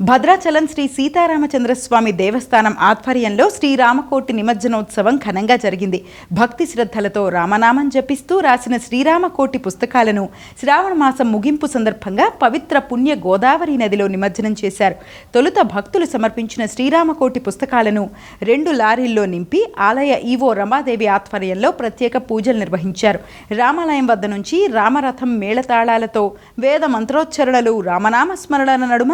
భద్రాచలం శ్రీ సీతారామచంద్రస్వామి దేవస్థానం ఆధ్వర్యంలో శ్రీరామకోటి నిమజ్జనోత్సవం ఘనంగా జరిగింది. భక్తి శ్రద్ధలతో రామనామం జపిస్తూ రాసిన శ్రీరామకోటి పుస్తకాలను శ్రావణ మాసం ముగింపు సందర్భంగా పవిత్ర పుణ్య గోదావరి నదిలో నిమజ్జనం చేశారు. తొలుత భక్తులు సమర్పించిన శ్రీరామకోటి పుస్తకాలను 2 లారీల్లో నింపి ఆలయ ఈవో రమాదేవి ఆధ్వర్యంలో ప్రత్యేక పూజలు నిర్వహించారు. రామాలయం వద్ద నుంచి రామరథం మేళతాళాలతో వేద మంత్రోచ్చరణలు రామనామ స్మరణల నడుమ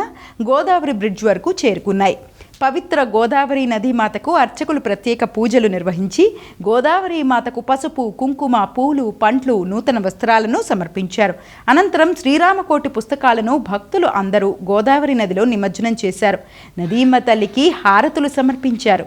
గోదావరి బ్రిడ్జ్ వరకు చేరుకున్నాయి. పవిత్ర గోదావరి నదీ మాతకు అర్చకులు ప్రత్యేక పూజలు నిర్వహించి గోదావరి మాతకు పసుపు, కుంకుమ, పూలు, పండ్లు, నూతన వస్త్రాలను సమర్పించారు. అనంతరం శ్రీరామకోటి పుస్తకాలను భక్తులు అందరూ గోదావరి నదిలో నిమజ్జనం చేశారు. నదీమ్మ తల్లికి హారతులు సమర్పించారు.